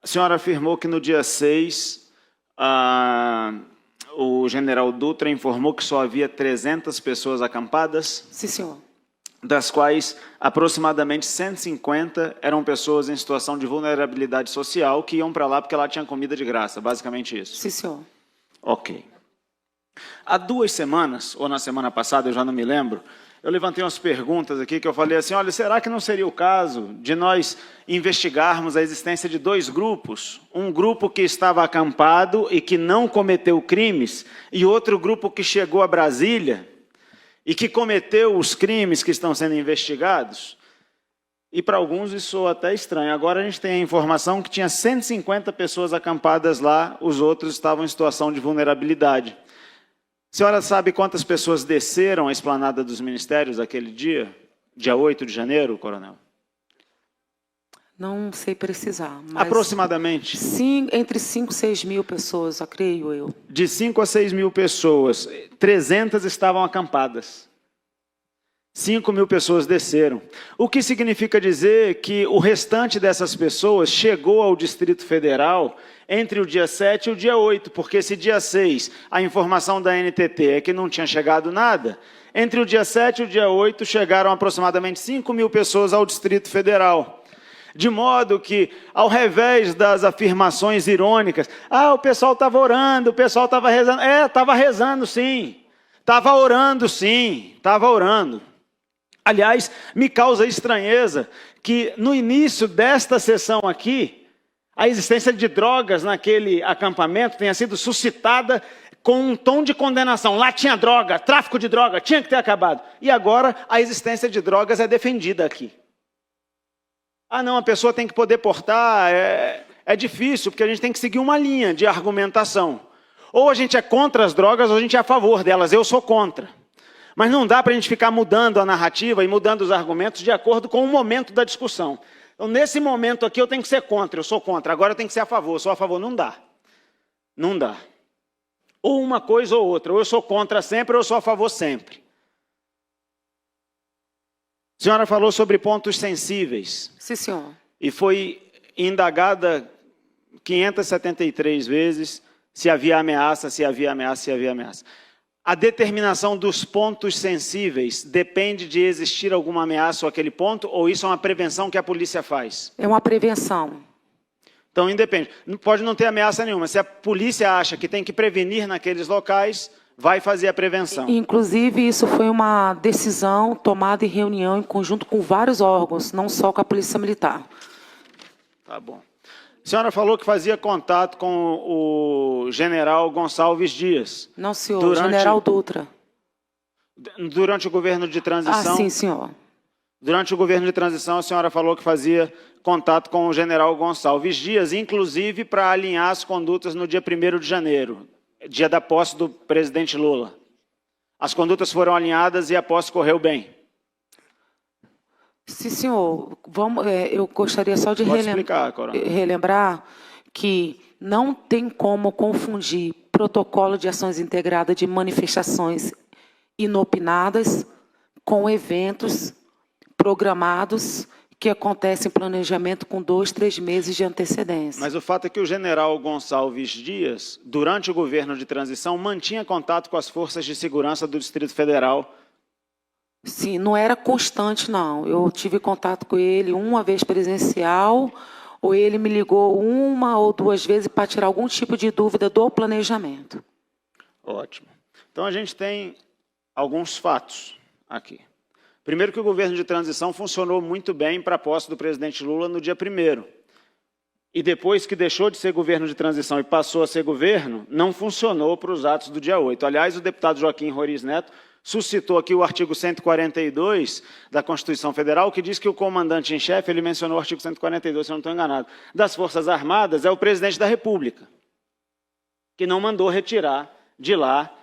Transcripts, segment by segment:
A senhora afirmou que no dia 6, o general Dutra informou que só havia 300 pessoas acampadas? Sim, senhor. Das quais aproximadamente 150 eram pessoas em situação de vulnerabilidade social que iam para lá porque lá tinha comida de graça, basicamente isso. Sim, senhor. Ok. Há 2 semanas, ou na semana passada, eu já não me lembro, eu levantei umas perguntas aqui que eu falei assim, olha, será que não seria o caso de nós investigarmos a existência de 2 grupos? Um grupo que estava acampado e que não cometeu crimes, e outro grupo que chegou a Brasília e que cometeu os crimes que estão sendo investigados? E para alguns isso soa até estranho. Agora a gente tem a informação que tinha 150 pessoas acampadas lá, os outros estavam em situação de vulnerabilidade. A senhora sabe quantas pessoas desceram a esplanada dos ministérios aquele dia? Dia 8 de janeiro, coronel? Não sei precisar. Mas Aproximadamente? entre 5 e 6 mil pessoas, creio eu. De 5 a 6 mil pessoas, 300 estavam acampadas. 5 mil pessoas desceram. O que significa dizer que o restante dessas pessoas chegou ao Distrito Federal entre o dia 7 e o dia 8, porque se dia 6 a informação da NTT é que não tinha chegado nada, entre o dia 7 e o dia 8 chegaram aproximadamente 5 mil pessoas ao Distrito Federal. De modo que, ao revés das afirmações irônicas, o pessoal estava orando, o pessoal estava rezando. Estava rezando sim, estava orando sim, estava orando. Aliás, me causa estranheza que no início desta sessão aqui, a existência de drogas naquele acampamento tenha sido suscitada com um tom de condenação. Lá tinha droga, tráfico de droga, tinha que ter acabado. E agora a existência de drogas é defendida aqui. Não, a pessoa tem que poder portar, é difícil, porque a gente tem que seguir uma linha de argumentação. Ou a gente é contra as drogas, ou a gente é a favor delas. Eu sou contra. Mas não dá para a gente ficar mudando a narrativa e mudando os argumentos de acordo com o momento da discussão. Então, nesse momento aqui, eu tenho que ser contra, eu sou contra. Agora eu tenho que ser a favor, eu sou a favor. Não dá. Não dá. Ou uma coisa ou outra. Ou eu sou contra sempre, ou eu sou a favor sempre. A senhora falou sobre pontos sensíveis. Sim, senhor. E foi indagada 573 vezes se havia ameaça, se havia ameaça, se havia ameaça. A determinação dos pontos sensíveis depende de existir alguma ameaça ou aquele ponto, ou isso é uma prevenção que a polícia faz? É uma prevenção. Então, independe. Pode não ter ameaça nenhuma. Se a polícia acha que tem que prevenir naqueles locais, vai fazer a prevenção. Inclusive, isso foi uma decisão tomada em reunião em conjunto com vários órgãos, não só com a Polícia Militar. Tá bom. A senhora falou que fazia contato com o general Gonçalves Dias. Não, senhor, general Dutra. Durante o governo de transição? Sim, senhor. Durante o governo de transição, a senhora falou que fazia contato com o general Gonçalves Dias, inclusive para alinhar as condutas no dia 1º de janeiro, dia da posse do presidente Lula. As condutas foram alinhadas e a posse correu bem. Sim, senhor. Eu gostaria só de relembrar que não tem como confundir protocolo de ações integradas de manifestações inopinadas com eventos programados que acontecem em planejamento com 2, 3 meses de antecedência. Mas o fato é que o general Gonçalves Dias, durante o governo de transição, mantinha contato com as forças de segurança do Distrito Federal. Sim, não era constante, não. Eu tive contato com ele uma vez presencial, ou ele me ligou 1 ou 2 vezes para tirar algum tipo de dúvida do planejamento. Ótimo. Então, a gente tem alguns fatos aqui. Primeiro que o governo de transição funcionou muito bem para a posse do presidente Lula no dia 1º. E depois que deixou de ser governo de transição e passou a ser governo, não funcionou para os atos do dia 8. Aliás, o deputado Joaquim Roriz Neto suscitou aqui o artigo 142 da Constituição Federal, que diz que o comandante em chefe, ele mencionou o artigo 142, se eu não estou enganado, das Forças Armadas, é o presidente da República, que não mandou retirar de lá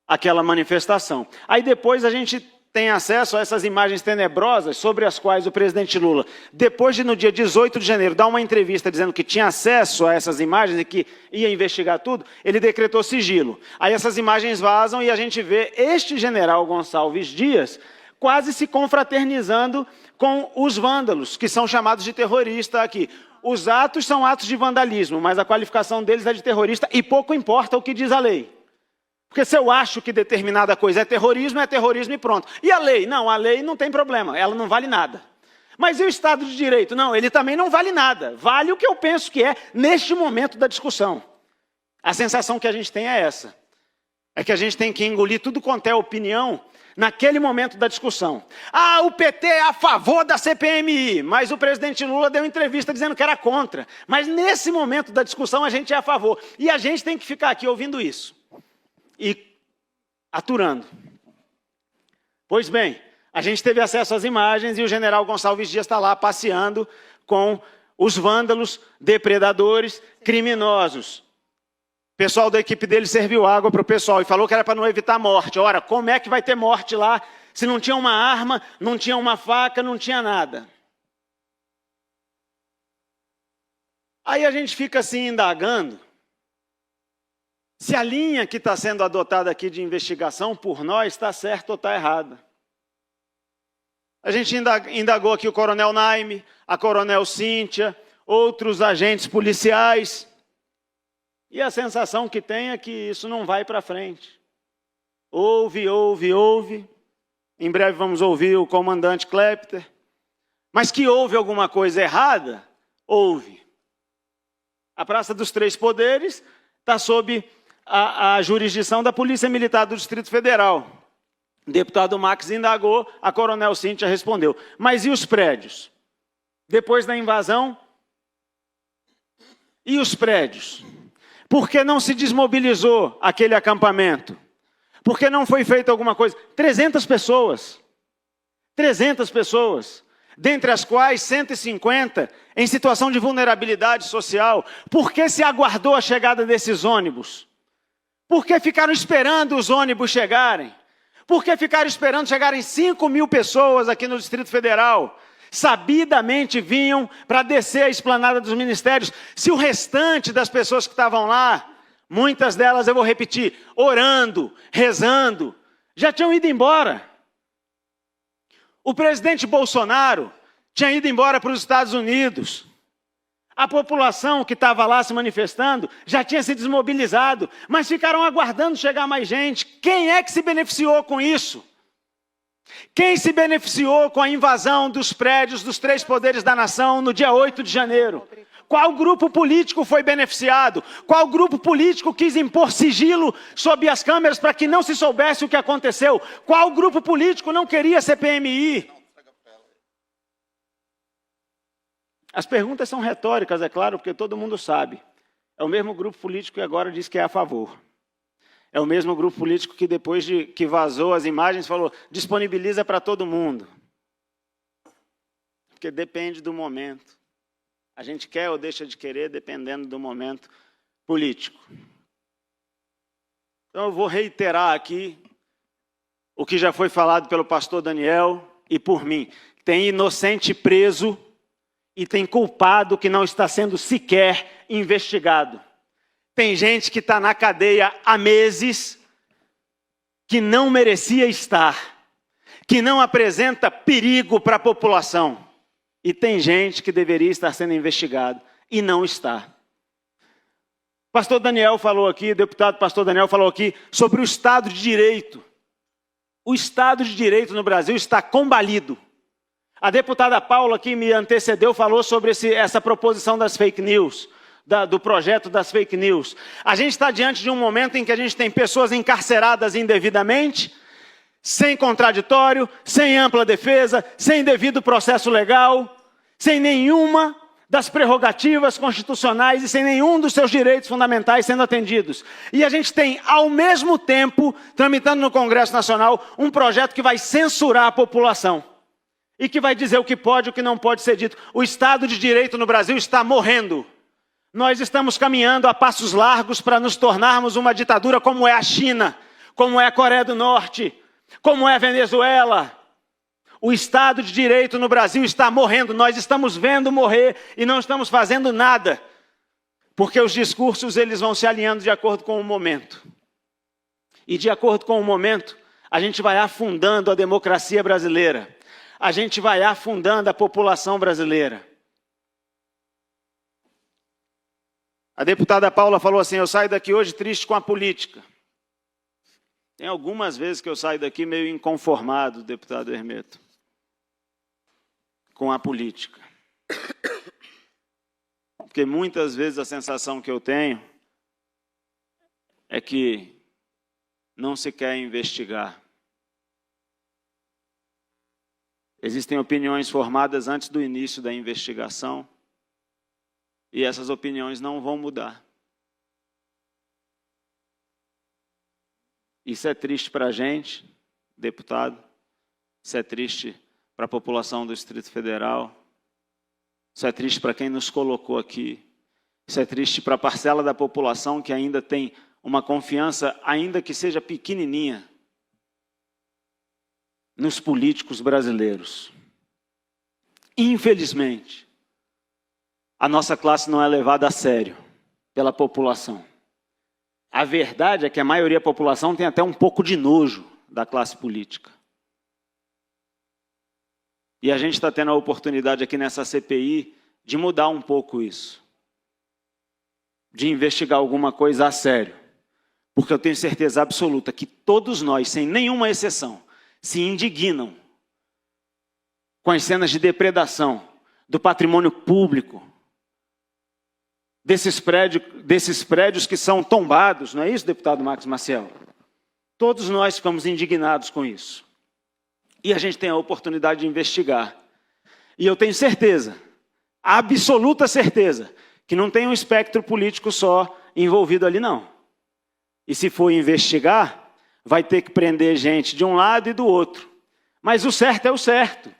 aquela manifestação. Aí depois a gente tem acesso a essas imagens tenebrosas sobre as quais o presidente Lula, depois de no dia 18 de janeiro, dar uma entrevista dizendo que tinha acesso a essas imagens e que ia investigar tudo, ele decretou sigilo. Aí essas imagens vazam e a gente vê este general Gonçalves Dias quase se confraternizando com os vândalos, que são chamados de terroristas aqui. os atos são atos de vandalismo, mas a qualificação deles é de terrorista e pouco importa o que diz a lei. Porque se eu acho que determinada coisa é terrorismo e pronto. E a lei? Não, a lei não tem problema, ela não vale nada. Mas e o Estado de Direito? Não, ele também não vale nada. Vale o que eu penso que é neste momento da discussão. A sensação que a gente tem é essa. É que a gente tem que engolir tudo quanto é opinião naquele momento da discussão. Ah, o PT é a favor da CPMI, mas o presidente Lula deu entrevista dizendo que era contra. Mas nesse momento da discussão a gente é a favor. E a gente tem que ficar aqui ouvindo isso. E aturando. Pois bem, a gente teve acesso às imagens e o general Gonçalves Dias está lá passeando com os vândalos, depredadores, criminosos. O pessoal da equipe dele serviu água para o pessoal e falou que era para não evitar morte. Ora, como é que vai ter morte lá se não tinha uma arma, não tinha uma faca, não tinha nada? Aí a gente fica assim indagando se a linha que está sendo adotada aqui de investigação por nós está certa ou está errada. A gente indagou aqui o coronel Naime, a coronel Cíntia, outros agentes policiais. E a sensação que tem é que isso não vai para frente. Ouve. Em breve vamos ouvir o comandante Klepter. Mas que houve alguma coisa errada, houve. A Praça dos Três Poderes está sob a jurisdição da Polícia Militar do Distrito Federal. O deputado Max indagou, a coronel Cíntia respondeu. Mas e os prédios? Depois da invasão? E os prédios? Por que não se desmobilizou aquele acampamento? Por que não foi feita alguma coisa? 300 pessoas. 300 pessoas. Dentre as quais 150 em situação de vulnerabilidade social. Por que se aguardou a chegada desses ônibus? Por que ficaram esperando os ônibus chegarem? Por que ficaram esperando chegarem 5.000 pessoas aqui no Distrito Federal? Sabidamente vinham para descer a esplanada dos ministérios. Se o restante das pessoas que estavam lá, muitas delas, eu vou repetir, orando, rezando, já tinham ido embora. O presidente Bolsonaro tinha ido embora para os Estados Unidos. A população que estava lá se manifestando já tinha se desmobilizado, mas ficaram aguardando chegar mais gente. Quem é que se beneficiou com isso? Quem se beneficiou com a invasão dos prédios dos três poderes da nação no dia 8 de janeiro? Qual grupo político foi beneficiado? Qual grupo político quis impor sigilo sob as câmeras para que não se soubesse o que aconteceu? Qual grupo político não queria CPMI? As perguntas são retóricas, é claro, porque todo mundo sabe. É o mesmo grupo político que agora diz que é a favor. É o mesmo grupo político que depois de que vazou as imagens falou, disponibiliza para todo mundo. Porque depende do momento. A gente quer ou deixa de querer dependendo do momento político. Então eu vou reiterar aqui o que já foi falado pelo pastor Daniel e por mim. Tem inocente preso e tem culpado que não está sendo sequer investigado. Tem gente que está na cadeia há meses, que não merecia estar, que não apresenta perigo para a população. E tem gente que deveria estar sendo investigado e não está. Pastor Daniel falou aqui, o deputado pastor Daniel falou aqui sobre o Estado de Direito. O Estado de Direito no Brasil está combalido. A deputada Paula, que me antecedeu, falou sobre essa proposição das fake news. Do projeto das fake news. A gente está diante de um momento em que a gente tem pessoas encarceradas indevidamente, sem contraditório, sem ampla defesa, sem devido processo legal, sem nenhuma das prerrogativas constitucionais e sem nenhum dos seus direitos fundamentais sendo atendidos. E a gente tem, ao mesmo tempo, tramitando no Congresso Nacional, um projeto que vai censurar a população e que vai dizer o que pode e o que não pode ser dito. O Estado de Direito no Brasil está morrendo. Nós estamos caminhando a passos largos para nos tornarmos uma ditadura como é a China, como é a Coreia do Norte, como é a Venezuela. O Estado de Direito no Brasil está morrendo, nós estamos vendo morrer e não estamos fazendo nada, porque os discursos eles vão se alinhando de acordo com o momento. E de acordo com o momento, a gente vai afundando a democracia brasileira, a gente vai afundando a população brasileira. A deputada Paula falou assim, eu saio daqui hoje triste com a política. Tem algumas vezes que eu saio daqui meio inconformado, deputado Hermeto, com a política. Porque muitas vezes a sensação que eu tenho é que não se quer investigar. Existem opiniões formadas antes do início da investigação e essas opiniões não vão mudar. Isso é triste para a gente, deputado, isso é triste para a população do Distrito Federal, isso é triste para quem nos colocou aqui, isso é triste para a parcela da população que ainda tem uma confiança, ainda que seja pequenininha, nos políticos brasileiros. Infelizmente, a nossa classe não é levada a sério pela população. A verdade é que a maioria da população tem até um pouco de nojo da classe política. E a gente está tendo a oportunidade aqui nessa CPI de mudar um pouco isso. De investigar alguma coisa a sério. Porque eu tenho certeza absoluta que todos nós, sem nenhuma exceção, se indignam com as cenas de depredação do patrimônio público, desses prédios que são tombados, não é isso, deputado Max Maciel? Todos nós ficamos indignados com isso. E a gente tem a oportunidade de investigar. E eu tenho certeza, absoluta certeza, que não tem um espectro político só envolvido ali, não. E se for investigar, vai ter que prender gente de um lado e do outro. Mas o certo é o certo.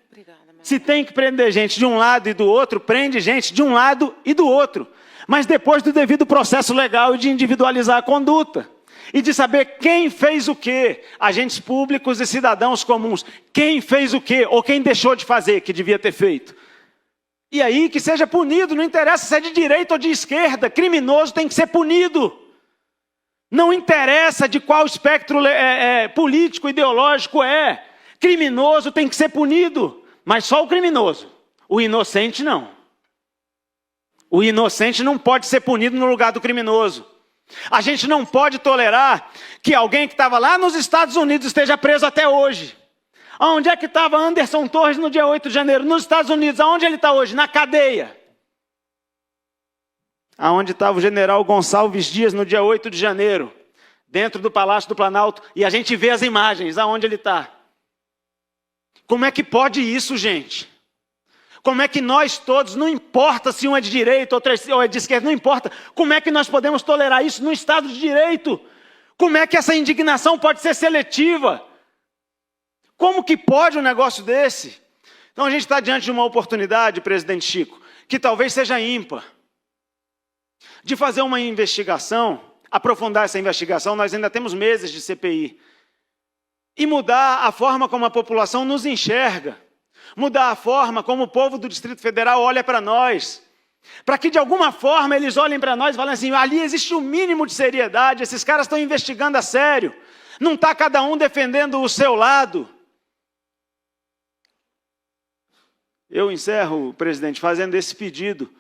Se tem que prender gente de um lado e do outro, prende gente de um lado e do outro. Mas depois do devido processo legal e de individualizar a conduta. E de saber quem fez o quê. Agentes públicos e cidadãos comuns. Quem fez o quê ou quem deixou de fazer que devia ter feito. E aí que seja punido, não interessa se é de direita ou de esquerda. Criminoso tem que ser punido. Não interessa de qual espectro político, ideológico é. Criminoso tem que ser punido. Mas só o criminoso. O inocente não. O inocente não pode ser punido no lugar do criminoso. A gente não pode tolerar que alguém que estava lá nos Estados Unidos esteja preso até hoje. Onde é que estava Anderson Torres no dia 8 de janeiro? Nos Estados Unidos. Aonde ele está hoje? Na cadeia. Aonde estava o general Gonçalves Dias no dia 8 de janeiro? Dentro do Palácio do Planalto. E a gente vê as imagens. Aonde ele está? Como é que pode isso, gente? Como é que nós todos, não importa se um é de direita, outro é de esquerda, não importa. Como é que nós podemos tolerar isso no Estado de Direito? Como é que essa indignação pode ser seletiva? Como que pode um negócio desse? Então a gente está diante de uma oportunidade, presidente Chico, que talvez seja ímpar, de fazer uma investigação, aprofundar essa investigação, nós ainda temos meses de CPI, e mudar a forma como a população nos enxerga. Mudar a forma como o povo do Distrito Federal olha para nós. Para que de alguma forma eles olhem para nós e falem assim, ali existe um mínimo de seriedade, esses caras estão investigando a sério. Não está cada um defendendo o seu lado. Eu encerro, presidente, fazendo esse pedido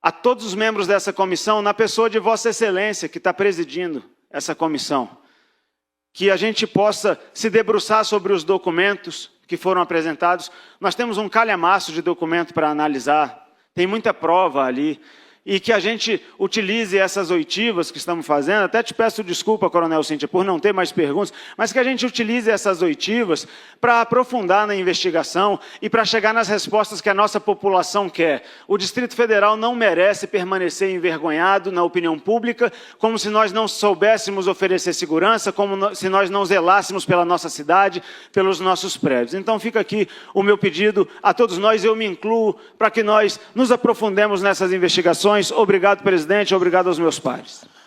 a todos os membros dessa comissão, na pessoa de Vossa Excelência, que está presidindo essa comissão, que a gente possa se debruçar sobre os documentos que foram apresentados. Nós temos um calhamaço de documento para analisar, tem muita prova ali, e que a gente utilize essas oitivas que estamos fazendo. Até te peço desculpa, Coronel Cíntia, por não ter mais perguntas, mas que a gente utilize essas oitivas para aprofundar na investigação e para chegar nas respostas que a nossa população quer. O Distrito Federal não merece permanecer envergonhado na opinião pública, como se nós não soubéssemos oferecer segurança, como se nós não zelássemos pela nossa cidade, pelos nossos prédios. Então fica aqui o meu pedido a todos nós, eu me incluo, para que nós nos aprofundemos nessas investigações. Obrigado, presidente. Obrigado aos meus pares.